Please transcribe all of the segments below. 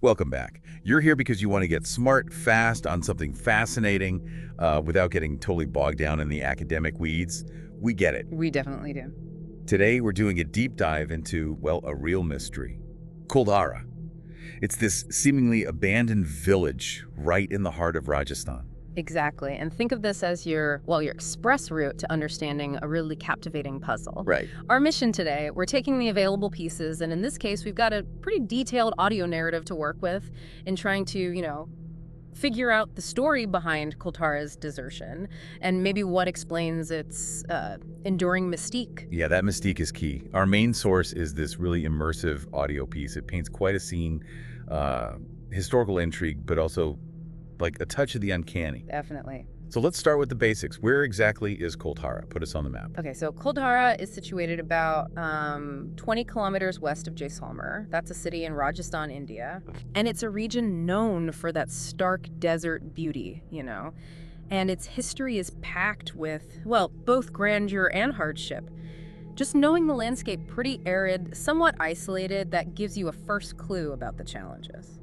Welcome back. You're here because you want to get smart, fast on something fascinating without getting totally bogged down in the academic weeds. We get it. We definitely do. Today, we're doing a deep dive into, well, a real mystery. Kuldhara. It's this seemingly abandoned village right in the heart of Rajasthan. Exactly. And think of this as your express route to understanding a really captivating puzzle. Right. Our mission today, we're taking the available pieces, and in this case, we've got a pretty detailed audio narrative to work with in trying to, figure out the story behind Kuldhara's desertion and maybe what explains its enduring mystique. Yeah, that mystique is key. Our main source is this really immersive audio piece. It paints quite a scene, historical intrigue, but also like a touch of the uncanny. Definitely. So let's start with the basics. Where exactly is Kuldhara? Put us on the map. Okay, so Kuldhara is situated about 20 kilometers west of Jaisalmer. That's a city in Rajasthan, India. And it's a region known for that stark desert beauty, And its history is packed with, well, both grandeur and hardship. Just knowing the landscape pretty arid, somewhat isolated, that gives you a first clue about the challenges.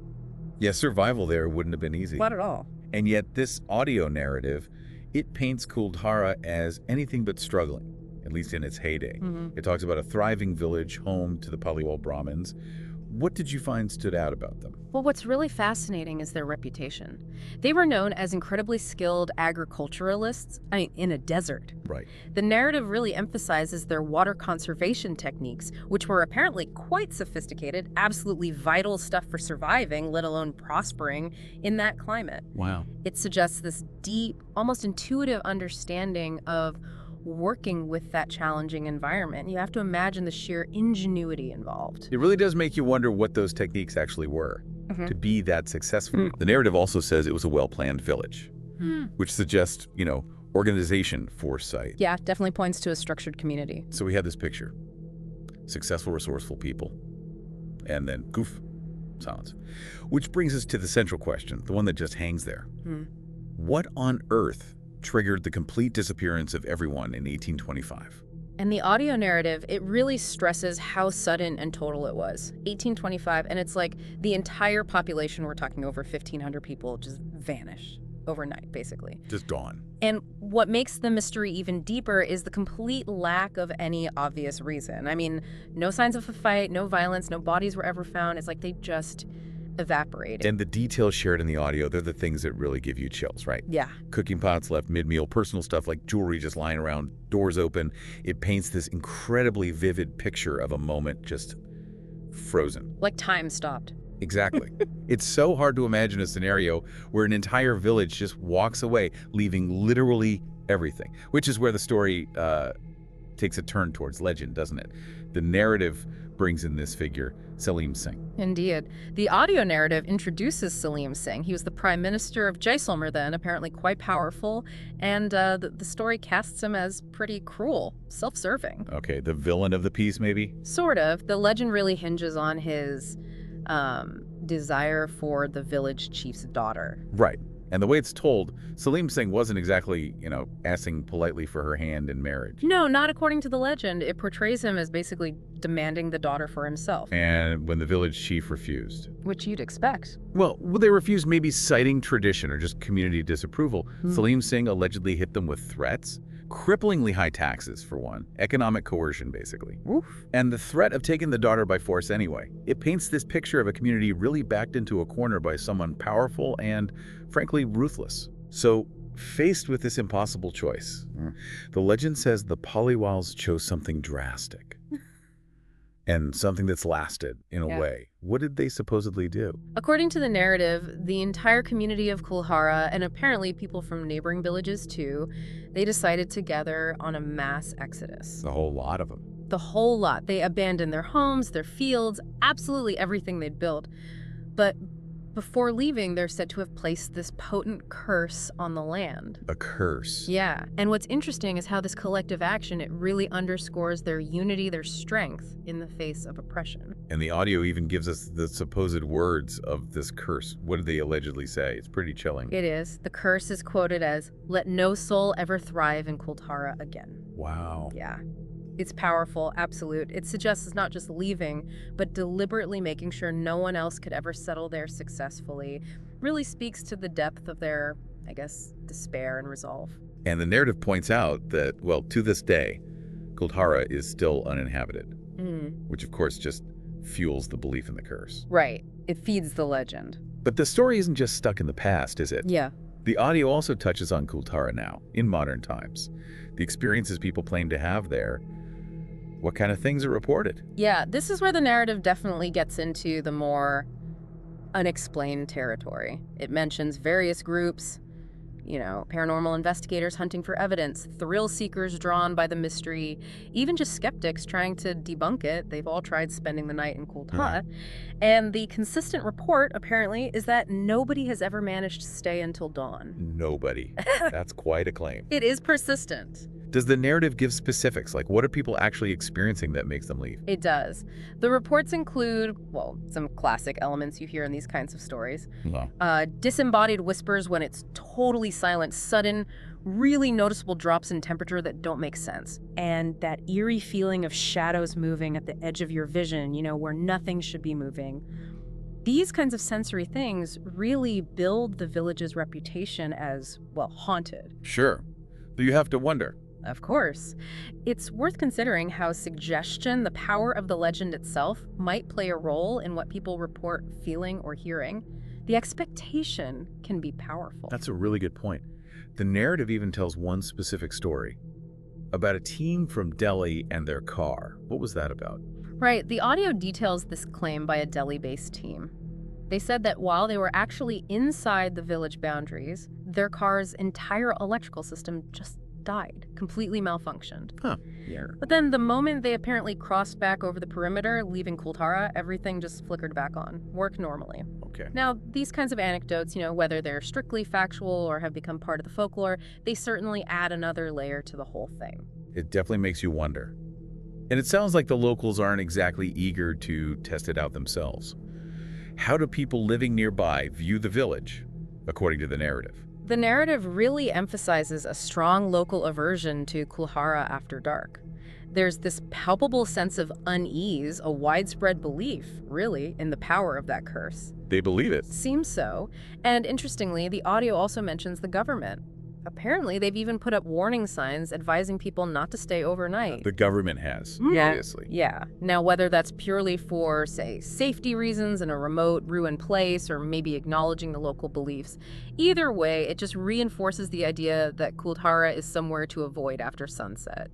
Yeah, survival there wouldn't have been easy. Not at all. And yet this audio narrative, it paints Kuldhara as anything but struggling, at least in its heyday. It talks about a thriving village home to the Paliwal Brahmins. What did you find stood out about them? Well, what's really fascinating is their reputation. They were known as incredibly skilled agriculturalists, in a desert. Right. The narrative really emphasizes their water conservation techniques, which were apparently quite sophisticated, absolutely vital stuff for surviving, let alone prospering, in that climate. Wow. It suggests this deep, almost intuitive understanding of working with that challenging environment. You have to imagine the sheer ingenuity involved. It really does make you wonder what those techniques actually were to be that successful. The narrative also says it was a well-planned village, which suggests, organization, foresight. Yeah, definitely points to a structured community. So we have this picture. Successful, resourceful people. And then, goof, silence. Which brings us to the central question, the one that just hangs there. What on earth triggered the complete disappearance of everyone in 1825? And the audio narrative, it really stresses how sudden and total it was. 1825, and it's like the entire population, we're talking over 1,500 people, just vanished overnight, basically. Just gone. And what makes the mystery even deeper is the complete lack of any obvious reason. I mean, no signs of a fight, no violence, no bodies were ever found. It's like they just evaporated. And the details shared in the audio, they're the things that really give you chills, right? Yeah. Cooking pots left mid-meal, personal stuff like jewelry just lying around, doors open. It paints this incredibly vivid picture of a moment just frozen. Like time stopped. Exactly. It's so hard to imagine a scenario where an entire village just walks away, leaving literally everything, which is where the story takes a turn towards legend, doesn't it? The narrative brings in this figure, Salim Singh. Indeed. The audio narrative introduces Salim Singh. He was the prime minister of Jaisalmer then, apparently quite powerful, and the story casts him as pretty cruel, self-serving. Okay, the villain of the piece, maybe? Sort of. The legend really hinges on his desire for the village chief's daughter. Right. And the way it's told, Salim Singh wasn't exactly, asking politely for her hand in marriage. No, not according to the legend. It portrays him as basically demanding the daughter for himself. And when the village chief refused. Which you'd expect. Well, they refused, maybe citing tradition or just community disapproval. Salim Singh allegedly hit them with threats. Cripplingly high taxes, for one. Economic coercion, basically. Oof. And the threat of taking the daughter by force anyway. It paints this picture of a community really backed into a corner by someone powerful and, frankly, ruthless. So, faced with this impossible choice, the legend says the Paliwals chose something drastic. And something that's lasted, in a way. What did they supposedly do? According to the narrative, the entire community of Kuldhara, and apparently people from neighboring villages too, they decided to gather on a mass exodus. A whole lot of them. The whole lot. They abandoned their homes, their fields, absolutely everything they'd built. But before leaving, they're said to have placed this potent curse on the land. A curse? Yeah. And what's interesting is how this collective action, it really underscores their unity, their strength in the face of oppression. And the audio even gives us the supposed words of this curse. What did they allegedly say? It's pretty chilling. It is. The curse is quoted as, "Let no soul ever thrive in Kuldhara again." Wow. Yeah. It's powerful, absolute. It suggests not just leaving, but deliberately making sure no one else could ever settle there successfully. Really speaks to the depth of their, I guess, despair and resolve. And the narrative points out that, well, to this day, Kuldhara is still uninhabited, which of course just fuels the belief in the curse. Right. It feeds the legend. But the story isn't just stuck in the past, is it? Yeah. The audio also touches on Kuldhara now, in modern times. The experiences people claim to have there. What kind of things are reported? Yeah, this is where the narrative definitely gets into the more unexplained territory. It mentions various groups, paranormal investigators hunting for evidence, thrill seekers drawn by the mystery, even just skeptics trying to debunk it. They've all tried spending the night in Kuldhara. And the consistent report, apparently, is that nobody has ever managed to stay until dawn. Nobody. That's quite a claim. It is persistent. Does the narrative give specifics? Like, what are people actually experiencing that makes them leave? It does. The reports include, well, some classic elements you hear in these kinds of stories. No. Disembodied whispers when it's totally silent, sudden, really noticeable drops in temperature that don't make sense. And that eerie feeling of shadows moving at the edge of your vision, where nothing should be moving. These kinds of sensory things really build the village's reputation as, well, haunted. Sure. But you have to wonder. Of course. It's worth considering how suggestion, the power of the legend itself, might play a role in what people report feeling or hearing. The expectation can be powerful. That's a really good point. The narrative even tells one specific story about a team from Delhi and their car. What was that about? Right. The audio details this claim by a Delhi-based team. They said that while they were actually inside the village boundaries, their car's entire electrical system just died, completely malfunctioned. Huh. Yeah. But then the moment they apparently crossed back over the perimeter, leaving Kuldhara, everything just flickered back on, worked normally. Okay. Now, these kinds of anecdotes, whether they're strictly factual or have become part of the folklore, they certainly add another layer to the whole thing. It definitely makes you wonder. And it sounds like the locals aren't exactly eager to test it out themselves. How do people living nearby view the village, according to the narrative? The narrative really emphasizes a strong local aversion to Kuldhara after dark. There's this palpable sense of unease, a widespread belief, really, in the power of that curse. They believe it. Seems so. And interestingly, the audio also mentions the government. Apparently, they've even put up warning signs advising people not to stay overnight. The government has, Yeah. obviously. Yeah. Now, whether that's purely for, say, safety reasons in a remote, ruined place, or maybe acknowledging the local beliefs, either way, it just reinforces the idea that Kuldhara is somewhere to avoid after sunset.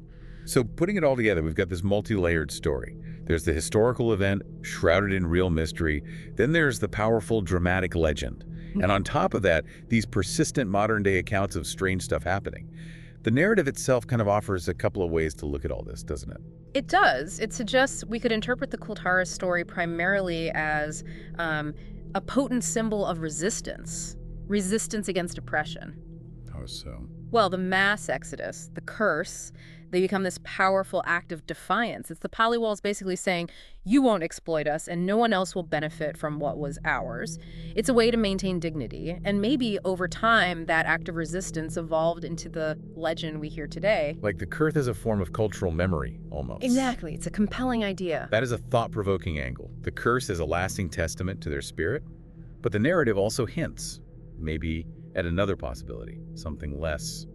So putting it all together, we've got this multi-layered story. There's the historical event, shrouded in real mystery. Then there's the powerful, dramatic legend. And on top of that, these persistent modern-day accounts of strange stuff happening. The narrative itself kind of offers a couple of ways to look at all this, doesn't it? It does. It suggests we could interpret the Kuldhara story primarily as a potent symbol of resistance against oppression. How so? Well, the mass exodus, the curse, they become this powerful act of defiance. It's the Pali walls basically saying, you won't exploit us and no one else will benefit from what was ours. It's a way to maintain dignity. And maybe over time, that act of resistance evolved into the legend we hear today. Like the curse is a form of cultural memory, almost. Exactly. It's a compelling idea. That is a thought-provoking angle. The curse is a lasting testament to their spirit, but the narrative also hints, maybe at another possibility, something less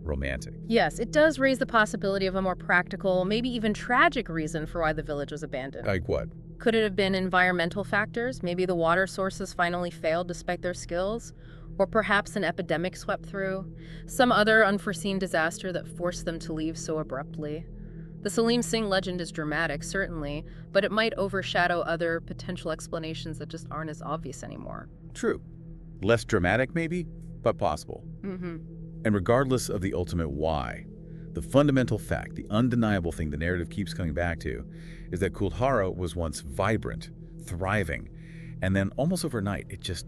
romantic. Yes, it does raise the possibility of a more practical, maybe even tragic reason for why the village was abandoned. Like what? Could it have been environmental factors? Maybe the water sources finally failed despite their skills? Or perhaps an epidemic swept through? Some other unforeseen disaster that forced them to leave so abruptly? The Salim Singh legend is dramatic, certainly, but it might overshadow other potential explanations that just aren't as obvious anymore. True. Less dramatic, maybe, but possible. And regardless of the ultimate why, the fundamental fact, the undeniable thing the narrative keeps coming back to, is that Kuldhara was once vibrant, thriving, and then almost overnight, it just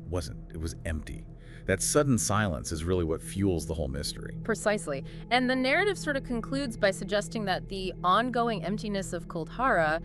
wasn't. It was empty. That sudden silence is really what fuels the whole mystery. Precisely. And the narrative sort of concludes by suggesting that the ongoing emptiness of Kuldhara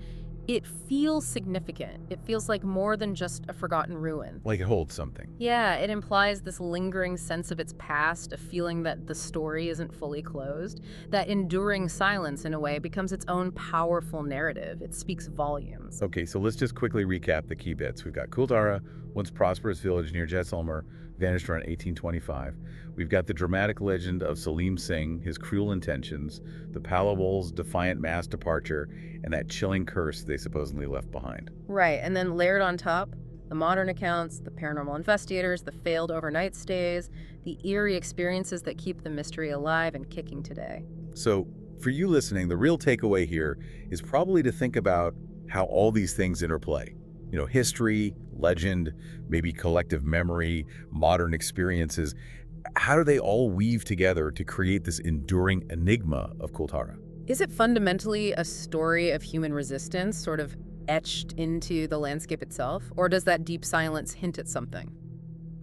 It feels significant. It feels like more than just a forgotten ruin. Like it holds something. Yeah, it implies this lingering sense of its past, a feeling that the story isn't fully closed. That enduring silence, in a way, becomes its own powerful narrative. It speaks volumes. Okay, so let's just quickly recap the key bits. We've got Kuldhara, once prosperous village near Jaisalmer, vanished around 1825. We've got the dramatic legend of Salim Singh, his cruel intentions, the Palawal's defiant mass departure, and that chilling curse they supposedly left behind. Right, and then layered on top, the modern accounts, the paranormal investigators, the failed overnight stays, the eerie experiences that keep the mystery alive and kicking today. So, for you listening, the real takeaway here is probably to think about how all these things interplay. History, legend, maybe collective memory, modern experiences. How do they all weave together to create this enduring enigma of Kuldhara? Is it fundamentally a story of human resistance, sort of etched into the landscape itself? Or does that deep silence hint at something?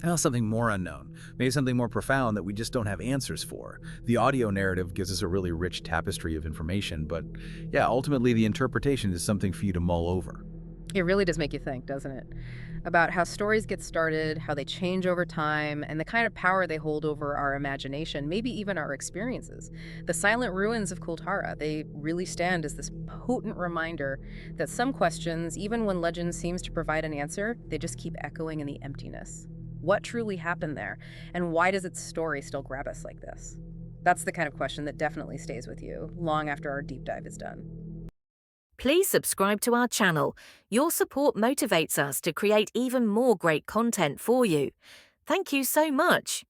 Well, something more unknown, maybe something more profound that we just don't have answers for. The audio narrative gives us a really rich tapestry of information, but yeah, ultimately the interpretation is something for you to mull over. It really does make you think, doesn't it? About how stories get started, how they change over time, and the kind of power they hold over our imagination, maybe even our experiences. The silent ruins of Kuldhara, they really stand as this potent reminder that some questions, even when legend seems to provide an answer, they just keep echoing in the emptiness. What truly happened there, and why does its story still grab us like this? That's the kind of question that definitely stays with you long after our deep dive is done. Please subscribe to our channel. Your support motivates us to create even more great content for you. Thank you so much.